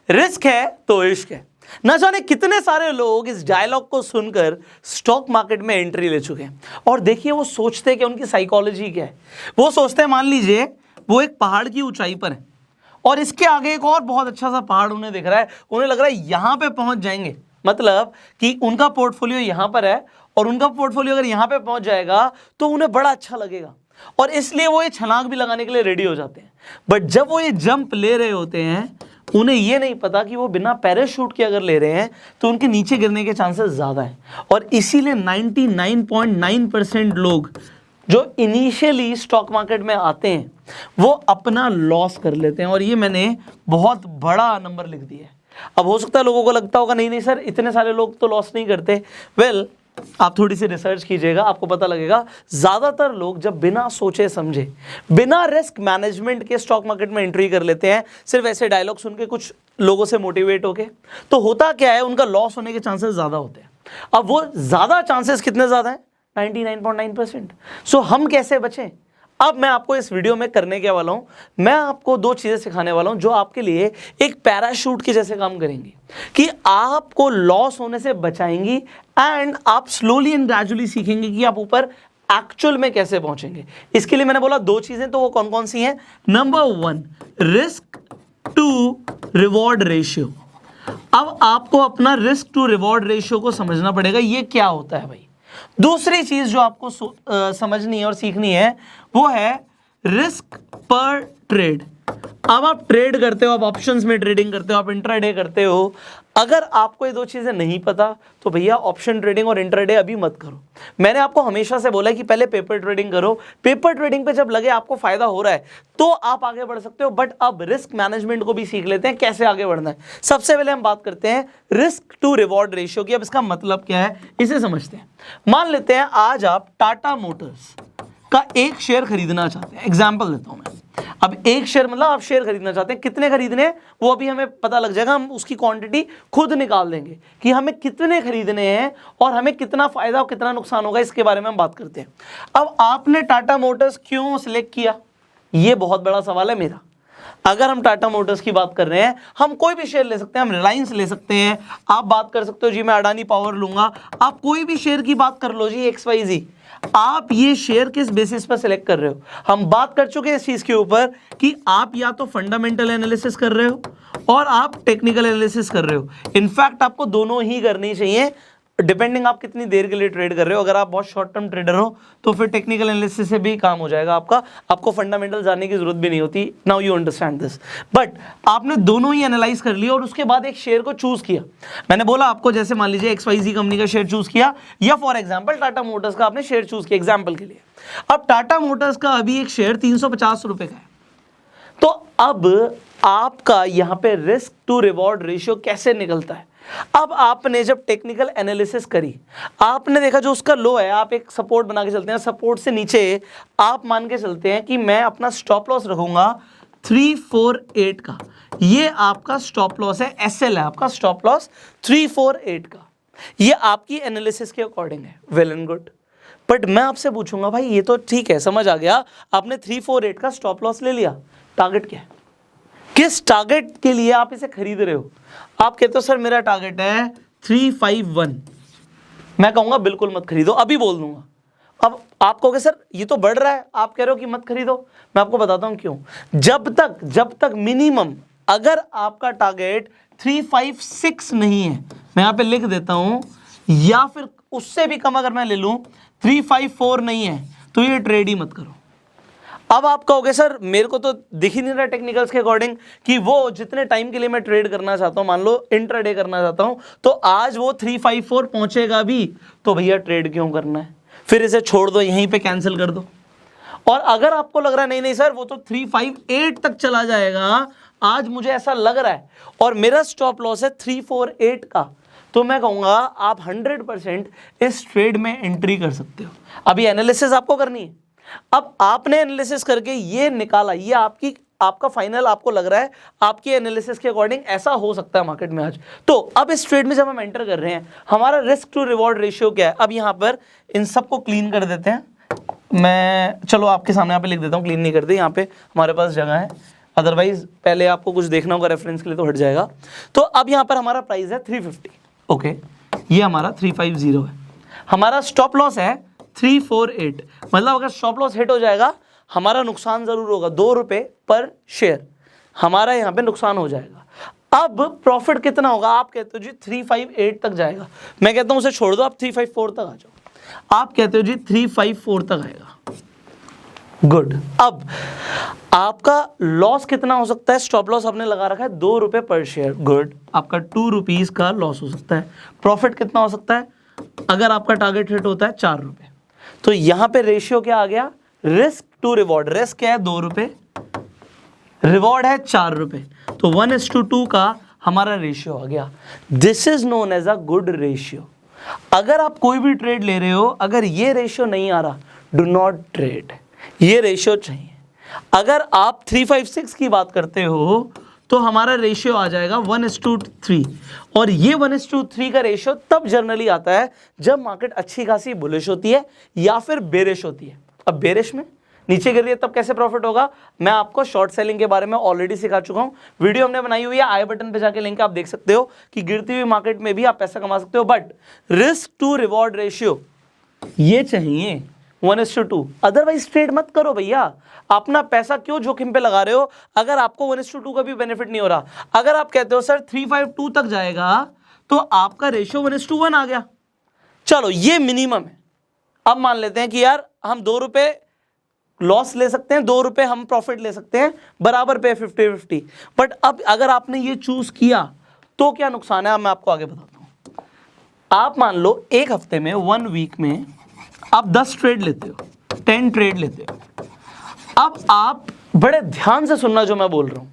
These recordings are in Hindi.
रिस्क है तो इश्क है। ना जाने कितने सारे लोग इस डायलॉग को सुनकर स्टॉक मार्केट में एंट्री ले चुके हैं। और देखिए वो सोचते हैं कि उनकी साइकोलॉजी क्या है। वो सोचते हैं, मान लीजिए वो एक पहाड़ की ऊंचाई पर है और इसके आगे एक और बहुत अच्छा सा पहाड़ उन्हें दिख रहा है, उन्हें लग रहा है यहां पे पहुंच जाएंगे, मतलब कि उनका पोर्टफोलियो यहां पर है और उनका पोर्टफोलियो अगर यहां पे पहुंच जाएगा तो उन्हें बड़ा अच्छा लगेगा और इसलिए वो ये छलांग भी लगाने के लिए रेडी हो जाते हैं। बट जब वो ये जंप ले रहे होते हैं उन्हें ये नहीं पता कि वो बिना पैराशूट के अगर ले रहे हैं तो उनके नीचे गिरने के चांसेस ज़्यादा हैं। और इसीलिए 99.9% लोग जो इनिशियली स्टॉक मार्केट में आते हैं वो अपना लॉस कर लेते हैं। और ये मैंने बहुत बड़ा नंबर लिख दिया है। अब हो सकता है लोगों को लगता होगा नहीं सर इतने सारे लोग तो लॉस नहीं करते। वेल, आप थोड़ी सी रिसर्च कीजिएगा, आपको पता लगेगा ज़्यादातर लोग जब बिना सोचे समझे, बिना रिस्क मैनेजमेंट के स्टॉक मार्केट में एंट्री कर लेते हैं, सिर्फ ऐसे डायलॉग सुन के कुछ लोगों से मोटिवेट होके, तो होता क्या है, उनका लॉस होने के चांसेस ज़्यादा होते हैं। अब वो ज़्यादा चांसेस कितने ज़्यादा हैं? 99.9%। सो हम कैसे बचें? अब मैं आपको इस वीडियो में करने के वाला हूं, मैं आपको दो चीजें सिखाने वाला हूं जो आपके लिए एक पैराशूट के जैसे काम करेंगी कि आपको लॉस होने से बचाएंगी एंड आप स्लोली एंड ग्रेजुअली सीखेंगे कि आप ऊपर एक्चुअल में कैसे पहुंचेंगे। इसके लिए मैंने बोला दो चीजें, तो वो कौन कौन सी हैं? Number 1, risk to reward ratio. अब आपको अपना रिस्क टू रिवॉर्ड रेशियो को समझना पड़ेगा, ये क्या होता है भाई। दूसरी चीज जो आपको समझनी है और सीखनी है वो है रिस्क पर ट्रेड। अब आप ट्रेड करते हो, आप ऑप्शंस में ट्रेडिंग करते हो, आप इंट्राडे करते हो, अगर आपको ये दो चीजें नहीं पता तो भैया ऑप्शन ट्रेडिंग और इंट्राडे अभी मत करो। मैंने आपको हमेशा से बोला है कि पहले पेपर ट्रेडिंग करो। पेपर ट्रेडिंग पे जब लगे आपको फायदा हो रहा है तो आप आगे बढ़ सकते हो। बट अब रिस्क मैनेजमेंट को भी सीख लेते हैं, कैसे आगे बढ़ना है। सबसे पहले हम बात करते हैं रिस्क टू रिवॉर्ड रेशियो की। अब इसका मतलब क्या है इसे समझते हैं। मान लेते हैं आज आप टाटा मोटर्स का एक शेयर खरीदना चाहते हैं, एग्जाम्पल देता हूं मैं। अब एक शेयर मतलब आप शेयर खरीदना चाहते हैं, कितने खरीदने हैं वो अभी हमें पता लग जाएगा, हम उसकी क्वांटिटी खुद निकाल देंगे कि हमें कितने खरीदने हैं और हमें कितना फायदा और कितना नुकसान होगा, इसके बारे में हम बात करते हैं। अब आपने टाटा मोटर्स क्यों सिलेक्ट किया, ये बहुत बड़ा सवाल है मेरा। अगर हम टाटा मोटर्स की बात कर रहे हैं, हम कोई भी शेयर ले सकते हैं, हम रिलायंस ले सकते हैं, आप बात कर सकते हो जी मैं अडानी पावर लूंगा, आप कोई भी शेयर की बात कर लो जी XYZ। आप ये शेयर किस बेसिस पर सिलेक्ट कर रहे हो? हम बात कर चुके हैं इस चीज के ऊपर कि आप या तो फंडामेंटल एनालिसिस कर रहे हो और आप टेक्निकल एनालिसिस कर रहे हो। इनफैक्ट आपको दोनों ही करनी चाहिए, डिपेंडिंग आप कितनी देर के लिए ट्रेड कर रहे हो। अगर आप बहुत शॉर्ट टर्म ट्रेडर हो तो फिर टेक्निकल एनालिसिस से भी काम हो जाएगा आपका, आपको फंडामेंटल जानने की जरूरत भी नहीं होती। Now you understand this. But आपने दोनों ही एनालाइज कर लिया और उसके बाद एक शेयर को चूज किया। मैंने बोला आपको, जैसे मान लीजिए XYZ कंपनी का शेयर चूज किया या फॉर एग्जाम्पल टाटा मोटर्स का आपने शेयर चूज किया एग्जाम्पल के लिए। अब टाटा मोटर्स का अभी एक शेयर 350 रुपए का है, तो अब आपका यहां पे रिस्क टू रिवॉर्ड रेशियो कैसे निकलता है? अब आपने जब टेक्निकल एनालिसिस करी, आपने देखा जो उसका लो है, आप एक सपोर्ट बना के चलते हैं, सपोर्ट से नीचे आप मान के चलते हैं कि मैं अपना स्टॉप लॉस रखूंगा 348 का। ये आपका स्टॉप लॉस है, SL है आपका स्टॉप लॉस 348 का। ये आपकी एनालिसिस के अकॉर्डिंग है, वेल एंड गुड। बट मैं आपसे पूछूंगा भाई ये तो ठीक है, समझ आ गया, आपने 348 का स्टॉप लॉस ले लिया, टारगेट क्या है? किस टारगेट के लिए आप इसे खरीद रहे हो? आप कहते हो सर मेरा टारगेट है 351। मैं कहूंगा बिल्कुल मत खरीदो, अभी बोल दूंगा। अब आप कहोगे सर ये तो बढ़ रहा है, आप कह रहे हो कि मत खरीदो। मैं आपको बताता हूं क्यों। जब तक मिनिमम अगर आपका टारगेट 356 नहीं है, मैं यहां पे लिख देता हूं, या फिर उससे भी कम अगर मैं ले लूं 354 नहीं है, तो ये ट्रेड ही मत करो। अब आप कहोगे सर मेरे को तो दिख ही नहीं रहा टेक्निकल्स के अकॉर्डिंग कि वो जितने टाइम के लिए मैं ट्रेड करना चाहता हूं, मान लो इंट्राडे करना चाहता हूं, तो आज वो 354 पहुंचेगा भी, तो भैया ट्रेड क्यों करना है? फिर इसे छोड़ दो, यहीं पे कैंसिल कर दो। और अगर आपको लग रहा है नहीं सर वो तो 358 तक चला जाएगा, आज मुझे ऐसा लग रहा है और मेरा स्टॉप लॉस है 348 का, तो मैं कहूंगा आप 100% इस ट्रेड में एंट्री कर सकते हो। अभी एनालिसिस आपको करनी है। अब आपने एनालिसिस करके ये निकाला, ये आपका फाइनल आपको लग रहा है आपकी एनालिसिस के अकॉर्डिंग ऐसा हो सकता है मार्केट में आज। तो अब इस ट्रेड में जब हम एंटर कर रहे हैं, हमारा रिस्क टू रिवॉर्ड रेशियो क्या है? अब यहां पर इन सबको क्लीन कर देते हैं। मैं चलो आपके सामने यहाँ पे लिख देता हूँ, क्लीन नहीं करते, यहाँ पे हमारे पास जगह है। अदरवाइज पहले आपको कुछ देखना होगा रेफरेंस के लिए तो हट जाएगा। तो अब यहाँ पर हमारा प्राइस है 350, ओके, ये हमारा 350 है। हमारा स्टॉप लॉस है 348, मतलब अगर स्टॉप लॉस हिट हो जाएगा हमारा नुकसान जरूर होगा, 2 रुपए पर शेयर हमारा यहाँ पे नुकसान हो जाएगा। अब प्रॉफिट कितना होगा? आप कहते हो जी 358 तक जाएगा, मैं कहता हूँ उसे छोड़ दो, आप 354 तक आ जाओ। आप कहते हो जी 354 तक आएगा, गुड। अब आपका लॉस कितना हो सकता है? स्टॉप लॉस आपने लगा रखा है 2 रुपए पर शेयर, गुड। आपका 2 रुपीज का लॉस हो सकता है। प्रॉफिट कितना हो सकता है? अगर आपका टारगेट हिट होता है 4 रुपए, तो यहां पे रेशियो क्या आ गया? Risk to reward. रिस्क क्या है? 2 रुपए, रिवॉर्ड है 4 रुपए, तो 1:2 का हमारा रेशियो आ गया। This is known as a good ratio. अगर आप कोई भी ट्रेड ले रहे हो, अगर ये रेशियो नहीं आ रहा, डू नॉट ट्रेड, ये रेशियो चाहिए। अगर आप 356 की बात करते हो तो हमारा रेशियो आ जाएगा 1:3, और ये 1:3 का रेशियो तब जनरली आता है जब मार्केट अच्छी खासी बुलिश होती है या फिर बेरिश होती है। अब बेरिश में नीचे गिर रही है तब कैसे प्रॉफिट होगा? मैं आपको शॉर्ट सेलिंग के बारे में ऑलरेडी सिखा चुका हूं, वीडियो हमने बनाई हुई है, आई बटन पे जाके लिंक आप देख सकते हो कि गिरती हुई मार्केट में भी आप पैसा कमा सकते हो। But risk to reward ratio ये चाहिए 1:2, अदरवाइज ट्रेड मत करो भैया। अपना पैसा क्यों जोखिम पे लगा रहे हो अगर आपको 1:2 का भी बेनिफिट नहीं हो रहा? अगर आप कहते हो सर 352 तक जाएगा तो आपका रेशियो 1:1 आ गया, चलो ये मिनिमम है। अब मान लेते हैं कि यार हम 2 रुपए लॉस ले सकते हैं, 2 रुपए हम प्रॉफिट ले सकते हैं, बराबर पे 50-50। बट अब अगर आपने ये चूज किया तो क्या नुकसान है? अब मैं आपको आगे बताता हूं। आप मान लो एक हफ्ते में, 1 वीक में आप 10 ट्रेड लेते हो, 10 ट्रेड लेते हो। अब आप बड़े ध्यान से सुनना जो मैं बोल रहा हूं,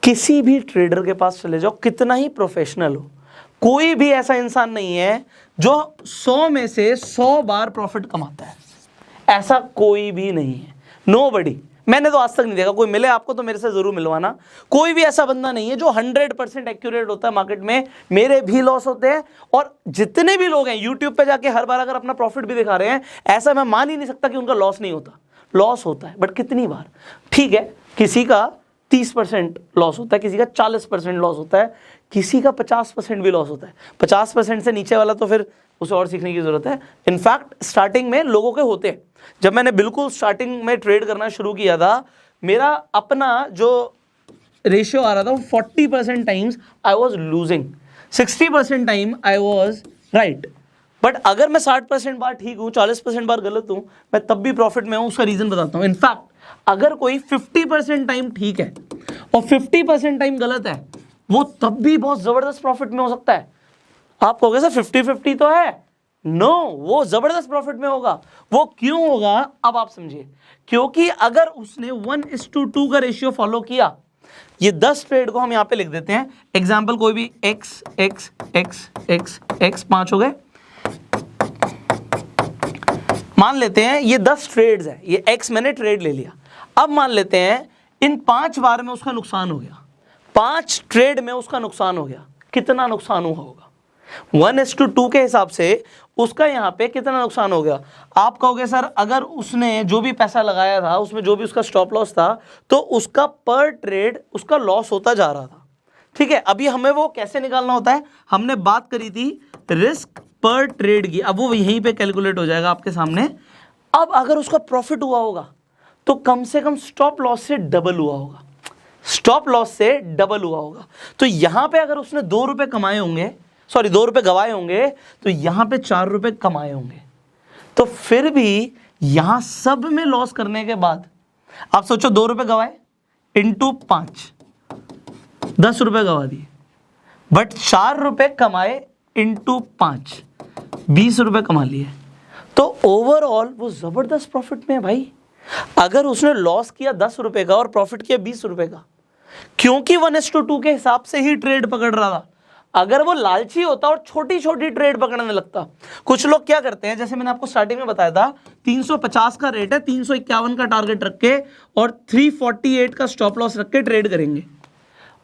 किसी भी ट्रेडर के पास चले जाओ, कितना ही प्रोफेशनल हो, कोई भी ऐसा इंसान नहीं है जो 100 में से 100 बार प्रॉफिट कमाता है, ऐसा कोई भी नहीं है। नोबडी, मैंने तो आज तक नहीं देखा। कोई मिले आपको तो मेरे से जरूर मिलवाना। कोई भी ऐसा बंदा नहीं है जो 100% एक्यूरेट होता है मार्केट में। मेरे भी लॉस होते हैं, और जितने भी लोग हैं यूट्यूब पे जाके हर बार अगर अपना प्रॉफिट भी दिखा रहे हैं, ऐसा मैं मान ही नहीं सकता कि उनका लॉस नहीं होता। लॉस होता है, बट कितनी बार? ठीक है, किसी का 30% लॉस होता है, किसी का 40% लॉस होता है, किसी का 50% भी लॉस होता है। 50% से नीचे वाला तो फिर उसे और सीखने की जरूरत है। इनफैक्ट स्टार्टिंग में लोगों के होते हैं। जब मैंने बिल्कुल स्टार्टिंग में ट्रेड करना शुरू किया था, मेरा अपना जो रेशियो आ रहा था वो 40% times I was losing, 60% time I was right. But अगर मैं 60% बार ठीक हूँ, 40% बार गलत हूँ, मैं तब भी प्रॉफिट में हूँ। उसका रीजन बताता हूँ। इनफैक्ट अगर कोई 50% टाइम ठीक है और 50% टाइम गलत है, वो तब भी बहुत जबरदस्त प्रॉफिट में हो सकता है। आप कहोगे सर 50-50 तो है, नो, वो जबरदस्त प्रॉफिट में होगा। वो क्यों होगा अब आप समझिए। क्योंकि अगर उसने 1:2 का रेशियो फॉलो किया, ये 10 ट्रेड को हम यहां पे लिख देते हैं। एग्जांपल कोई भी x x x x x 5 हो गए, मान लेते हैं ये 10 ट्रेड्स है, ये x मैंने ट्रेड ले लिया। अब मान लेते हैं इन 5 बार में उसका नुकसान हो गया, 5 ट्रेड में उसका नुकसान हो गया। कितना नुकसान हुआ होगा? 1:2 के हिसाब से उसका यहाँ पे कितना नुकसान हो गया? आप कहोगे सर अगर उसने जो भी पैसा लगाया था, उसमें जो भी उसका स्टॉप लॉस था, तो उसका पर ट्रेड उसका लॉस होता जा रहा था। ठीक है, अभी हमें वो कैसे निकालना होता है? हमने बात करी थी रिस्क पर ट्रेड की, अब वो यहीं पे कैलकुलेट हो जाएगा आपके सामने। अब अगर उसका प्रॉफिट हुआ होगा तो कम से कम स्टॉप लॉस से डबल हुआ होगा, स्टॉप लॉस से डबल हुआ होगा। तो यहां पे अगर उसने 2 रुपए कमाए होंगे, सॉरी 2 रुपए गवाए होंगे, तो यहां पे 4 रुपए कमाए होंगे। तो फिर भी यहां सब में लॉस करने के बाद आप सोचो 2 रुपए गवाए इंटू 5, 10 रुपए गवा दिए, बट 4 रुपए कमाए इंटू 5, 20 रुपए कमा लिए। तो ओवरऑल वो जबरदस्त प्रॉफिट में है भाई। अगर उसने लॉस किया 10 रुपए का और प्रॉफिट किया 20 रुपए का, क्योंकि 1:2 के हिसाब से ही ट्रेड पकड़ रहा था। अगर वो लालची होता और छोटी छोटी ट्रेड पकड़ने लगता, कुछ लोग क्या करते हैं, जैसे मैंने आपको स्टार्टिंग में बताया था, 350 का रेट है, 351 का टारगेट रख के और 348 का स्टॉप लॉस रख के ट्रेड करेंगे।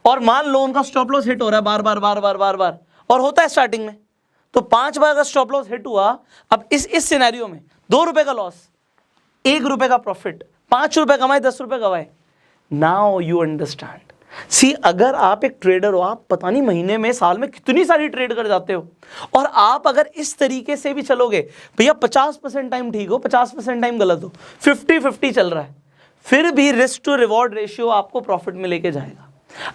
और मान लो उनका स्टॉप लॉस हिट हो रहा है बार बार बार बार बार बार, और होता है स्टार्टिंग में, तो 5 बार का स्टॉप लॉस हिट हुआ। अब इस सिनेरियो में 2 रुपए का लॉस, 1 रुपए का प्रॉफिट, 5 रुपए कमाए, 10 रुपए गवाए, नाउ यू अंडरस्टैंड। सी, अगर आप एक ट्रेडर हो, आप पता नहीं महीने में साल में कितनी सारी ट्रेड कर जाते हो, और आप अगर इस तरीके से भी चलोगे, भैया 50% टाइम ठीक हो, 50% टाइम गलत हो, 50-50 चल रहा है, फिर भी रिस्क टू रिवॉर्ड रेशियो आपको प्रॉफिट में लेके जाएगा।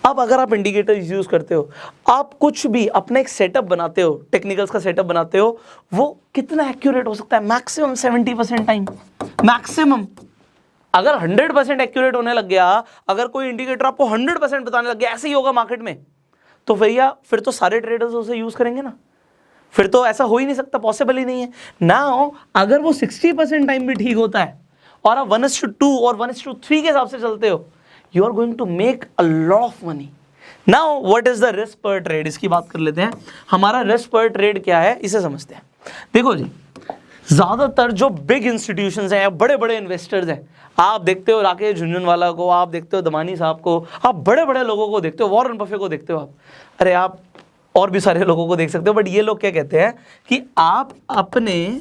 अब अगर आप इंडिकेटर यूज करते हो, आप कुछ भी अपना एक सेटअप बनाते हो, टेक्निकल्स का सेटअप बनाते हो, वो कितना एक्यूरेट हो सकता है? Maximum 70% time, maximum. अगर 100% एक्यूरेट होने लग गया, अगर कोई इंडिकेटर आपको 100% बताने लग गया ऐसे ही होगा मार्केट में, तो भैया फिर तो सारे ट्रेडर्स उसे यूज करेंगे ना, फिर तो ऐसा हो ही नहीं सकता, पॉसिबल ही नहीं है ना। अगर वो 60% टाइम भी ठीक होता है और आप 1:2 और 1:3 के हिसाब से चलते हो, you are going to make a lot of money. Now what is the risk per trade, इसकी बात कर लेते हैं। हमारा रिस्क पर ट्रेड क्या है, इसे समझते हैं। देखो जी, ज्यादातर जो बिग इंस्टीट्यूशंस हैं या बड़े बड़े इन्वेस्टर्स हैं, आप देखते हो राकेश झुनझुनवाला को, आप देखते हो दमानी साहब को, आप बड़े बड़े लोगों को देखते हो, वॉरेन बफे को देखते हो आप, अरे आप और भी सारे लोगों को देख सकते हो। बट ये लोग क्या कहते हैं कि आप अपने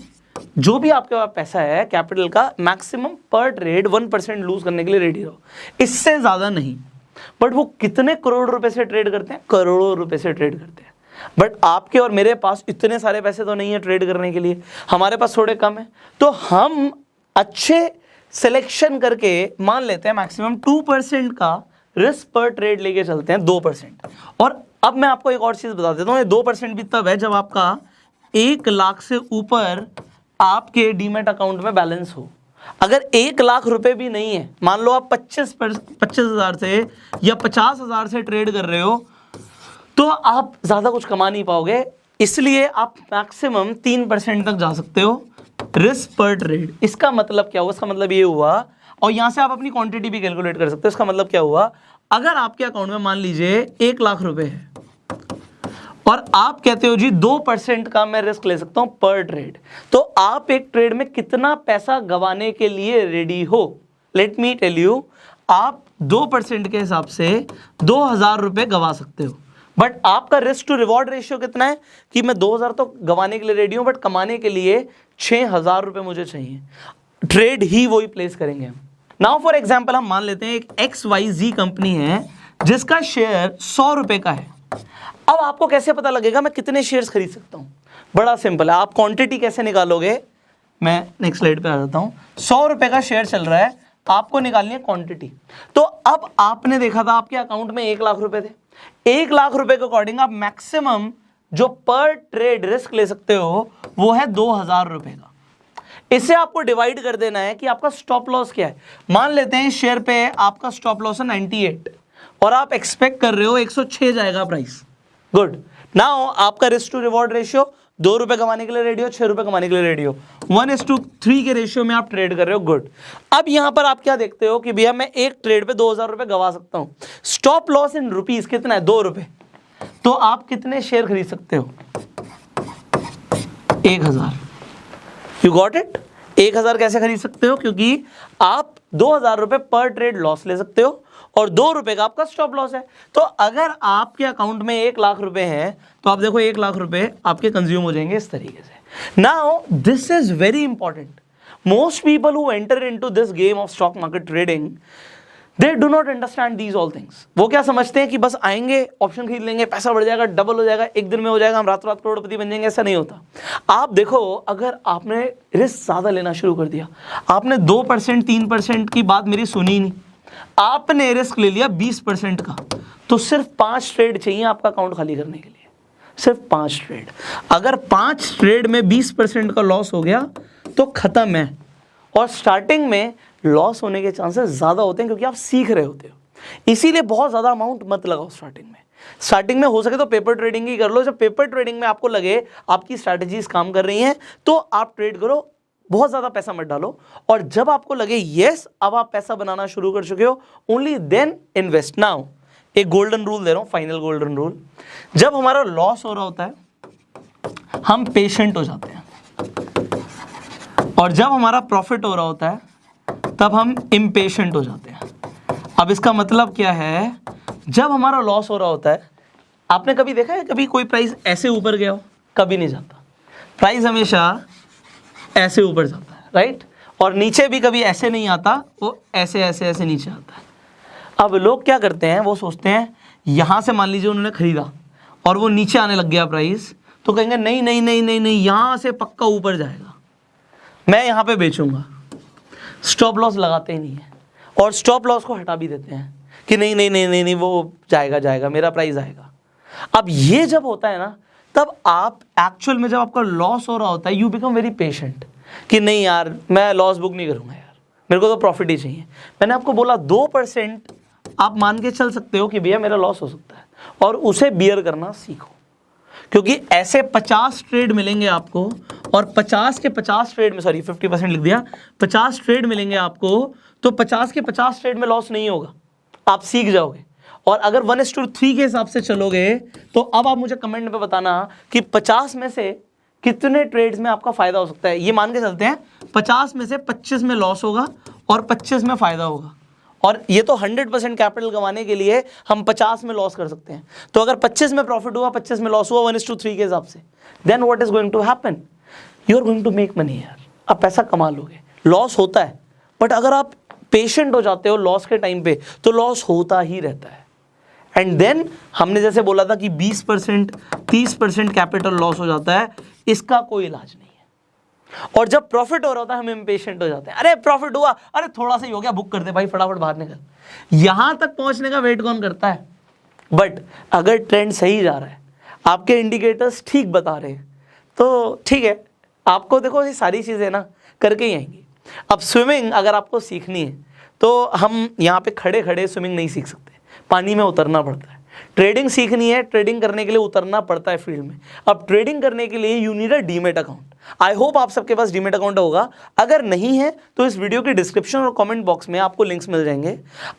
जो भी आपके पास पैसा है कैपिटल का, मैक्सिमम पर ट्रेड 1% लूज करने के लिए रेडी रहो, इससे ज्यादा नहीं। बट वो कितने करोड़ रुपए से ट्रेड करते हैं? करोड़ों रुपए से ट्रेड करते हैं। बट आपके और मेरे पास इतने सारे पैसे तो नहीं है ट्रेड करने के लिए, हमारे पास थोड़े कम है, तो हम अच्छे सिलेक्शन करके मान लेते हैं मैक्सिमम 2% का रिस्क पर ट्रेड लेके चलते हैं, 2%। और अब मैं आपको एक और चीज बता देता हूँ, ये 2% भी तब है जब आपका 1 लाख से ऊपर आपके डीमैट अकाउंट में बैलेंस हो। अगर 1 लाख रुपए भी नहीं है, मान लो आप 25,000 से या 50,000 से ट्रेड कर रहे हो, तो आप ज्यादा कुछ कमा नहीं पाओगे। इसलिए आप मैक्सिमम 3% तक जा सकते हो रिस्क पर ट्रेड। इसका मतलब क्या हुआ? इसका मतलब ये हुआ, और यहां से आप अपनी क्वांटिटी भी कैलकुलेट कर सकते हो। इसका मतलब क्या हुआ? अगर आपके अकाउंट में मान लीजिए 1 लाख रुपए है और आप कहते हो जी 2% का मैं रिस्क ले सकता हूं पर ट्रेड, तो आप एक ट्रेड में कितना पैसा गंवाने के लिए रेडी हो? लेट मी टेल यू, आप 2% के हिसाब से 2,000 रुपए गंवा सकते हो। बट आपका रिस्क टू रिवॉर्ड रेशियो कितना है कि मैं 2,000 तो गंवाने के लिए रेडी हूं, बट कमाने के लिए 6,000 रुपए मुझे चाहिए। ट्रेड ही वही प्लेस करेंगे हम। नाउ फॉर एग्जाम्पल हम मान लेते हैं एक XYZ कंपनी है जिसका शेयर 100 रुपए का है। अब आपको कैसे पता लगेगा मैं कितने शेयर्स खरीद सकता हूं? बड़ा सिंपल है, आप क्वांटिटी कैसे निकालोगे? मैं नेक्स्ट स्लाइड पे आ जाता हूं। 100 रुपए का शेयर चल रहा है, आपको निकालनी है क्वांटिटी। तो अब आपने देखा था आपके अकाउंट में 1 लाख रुपए थे, 1 लाख रुपए के अकॉर्डिंग आप मैक्सिमम जो पर ट्रेड रिस्क ले सकते हो वो है 2,000 रुपए का। इसे आपको डिवाइड कर देना है कि आपका स्टॉप लॉस क्या है। मान लेते हैं शेयर पे आपका स्टॉप लॉस है 98 और आप एक्सपेक्ट कर रहे हो 106 जाएगा प्राइस। गुड। नाउ आपका रिस्क टू रिवॉर्ड रेशियो 2 रुपए कमाने के लिए रेडी हो, 6 रुपए कमाने के लिए रेडी हो, 1:3 के रेशियो में आप ट्रेड कर रहे हो। गुड। अब यहां पर आप क्या देखते हो कि भैया मैं एक ट्रेड पे 2,000 रुपए गवा सकता हूं। स्टॉप लॉस इन रुपीस कितना है? 2 रुपए। तो आप कितने शेयर खरीद सकते हो? 1,000। You got it? 1,000 कैसे खरीद सकते हो? क्योंकि आप 2,000 रुपए पर ट्रेड लॉस ले सकते हो और 2 रुपए का आपका स्टॉप लॉस है। तो अगर आपके अकाउंट में 1 लाख रुपए हैं तो आप देखो 1 लाख रुपए आपके कंज्यूम हो जाएंगे इस तरीके से। Now this is very important. Most people who enter into this game of stock market trading, they do not understand these all things. वो क्या समझते हैं कि बस आएंगे, ऑप्शन खरीद लेंगे, पैसा बढ़ जाएगा, डबल हो जाएगा, एक दिन में हो जाएगा, हम रात रात करोड़पति बन जाएंगे। ऐसा नहीं होता। आप देखो, अगर आपने रिस्क ज्यादा लेना शुरू कर दिया, आपने 2% 3% की बात मेरी सुनी नहीं, आपने रिस्क ले लिया 20% का, तो सिर्फ 5 ट्रेड चाहिए आपका अकाउंट खाली करने के लिए। सिर्फ 5 ट्रेड। अगर 5 ट्रेड में 20% का लॉस हो गया तो खत्म है। और स्टार्टिंग में लॉस होने के चांसेस ज्यादा होते हैं क्योंकि आप सीख रहे होते हो। इसीलिए बहुत ज्यादा अमाउंट मत लगाओ स्टार्टिंग में। स्टार्टिंग में हो सके तो पेपर ट्रेडिंग ही कर लो। जब पेपर ट्रेडिंग में आपको लगे आपकी स्ट्रैटेजीज काम कर रही हैं तो आप ट्रेड करो, बहुत ज्यादा पैसा मत डालो। और जब आपको लगे यस अब आप पैसा बनाना शुरू कर चुके हो, ओनली देन इन्वेस्ट। नाउ एक गोल्डन रूल दे रहा हूं, फाइनल गोल्डन रूल। जब हमारा लॉस हो रहा होता है हम पेशेंट हो जाते हैं, और जब हमारा प्रॉफिट हो रहा होता है तब हम इम्पेशेंट हो जाते हैं। अब इसका मतलब क्या है? जब हमारा लॉस हो रहा होता है, आपने कभी देखा है कभी कोई प्राइस ऐसे ऊपर गया हो? कभी नहीं जाता। प्राइस हमेशा ऐसे ऊपर जाता है, राइट? और नीचे भी कभी ऐसे नहीं आता, वो ऐसे ऐसे ऐसे नीचे आता है। अब लोग क्या करते हैं, वो सोचते हैं यहां से मान लीजिए उन्होंने खरीदा और वो नीचे आने लग गया प्राइस, तो कहेंगे नहीं नहीं नहीं नहीं नहीं, यहां से पक्का ऊपर जाएगा, मैं यहां पे बेचूंगा। स्टॉप लॉस लगाते ही नहीं है और स्टॉप लॉस को हटा भी देते हैं कि नहीं नहीं नहीं नहीं नहीं वो जाएगा जाएगा, मेरा प्राइस आएगा। अब ये जब होता है ना, तब आप एक्चुअल में जब आपका लॉस हो रहा होता है, यू बिकम वेरी पेशेंट कि नहीं यार मैं लॉस बुक नहीं करूंगा यार, मेरे को तो प्रॉफिट ही चाहिए। मैंने आपको बोला 2% आप मान के चल सकते हो कि भैया मेरा लॉस हो सकता है, और उसे बियर करना सीखो, क्योंकि ऐसे 50 ट्रेड मिलेंगे आपको, और 50 के 50 ट्रेड में, सॉरी 50% लिख दिया, 50 ट्रेड मिलेंगे आपको, तो 50 के 50 ट्रेड में लॉस नहीं होगा, आप सीख जाओगे। और अगर 1:3 के हिसाब से चलोगे, तो अब आप मुझे कमेंट में बताना कि 50 में से कितने ट्रेड्स में आपका फायदा हो सकता है। ये मान के चलते हैं 50 में से 25 में लॉस होगा और 25 में फायदा होगा, और ये तो 100% कैपिटल कमाने के लिए हम 50 में लॉस कर सकते हैं। तो अगर 25 में प्रॉफिट हुआ, 25 में लॉस हुआ 1:3 के हिसाब से, then what is going to happen, you are going to make money यार, आप पैसा कमा लोगे। लॉस होता है, बट अगर आप पेशेंट हो जाते हो लॉस के टाइम पे, तो लॉस होता ही रहता है। एंड देन हमने जैसे बोला था कि 20% 30% कैपिटल लॉस हो जाता है, इसका कोई इलाज नहीं है। और जब प्रॉफिट हो रहा होता है हम इम्पेशेंट हो जाते हैं, अरे प्रॉफिट हुआ, अरे थोड़ा सा ही हो गया, बुक कर दे भाई, फटाफट बाहर निकल। यहां तक पहुंचने का वेट कौन करता है? बट अगर ट्रेंड सही जा रहा है, आपके इंडिकेटर्स ठीक बता रहे हैं, तो ठीक है, आपको देखो ये सारी चीजें ना करके ही आएंगी। अब स्विमिंग अगर आपको सीखनी है, तो हम यहाँ पे खड़े खड़े स्विमिंग नहीं सीख सकते, पानी में उतरना पड़ता है। ट्रेडिंग सीखनी है, ट्रेडिंग करने के लिए उतरना पड़ता है फील्ड में। अब ट्रेडिंग करने के लिए you need a demat account. I hope आप सबके पास डीमेट अकाउंट होगा, अगर नहीं है तो इस वीडियो के डिस्क्रिप्शन और कमेंट बॉक्स में आपको लिंक्स मिल जाएंगे।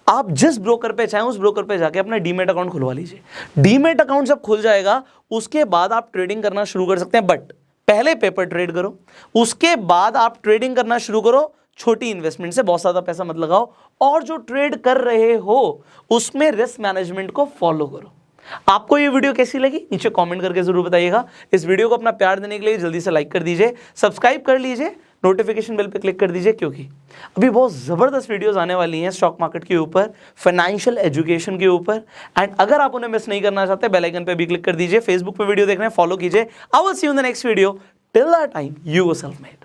आप जिस ब्रोकर पे चाहें उस ब्रोकर पे जाके अपना डीमेट अकाउंट खुलवा लीजिए। डीमेट अकाउंट जब खुल जाएगा, उसके बाद आप ट्रेडिंग करना शुरू कर सकते हैं, बट पहले पेपर ट्रेड करो, उसके बाद आप ट्रेडिंग करना शुरू करो। छोटी इन्वेस्टमेंट से बहुत ज्यादा पैसा मत लगाओ, और जो ट्रेड कर रहे हो उसमें रिस्क मैनेजमेंट को फॉलो करो। आपको ये वीडियो कैसी लगी नीचे कमेंट करके जरूर बताइएगा। इस वीडियो को अपना प्यार देने के लिए जल्दी से लाइक कर दीजिए, सब्सक्राइब कर लीजिए, नोटिफिकेशन बेल पे क्लिक कर दीजिए, क्योंकि अभी बहुत ज़बरदस्त वीडियोस आने वाली हैं स्टॉक मार्केट के ऊपर, फाइनेंशियल एजुकेशन के ऊपर। एंड अगर आप उन्हें मिस नहीं करना चाहते, बेल आइकन पे भी क्लिक कर दीजिए। फेसबुक पे वीडियो देख रहे हैं, फॉलो कीजिए। I will see you in the next video. Till that time, you were self made.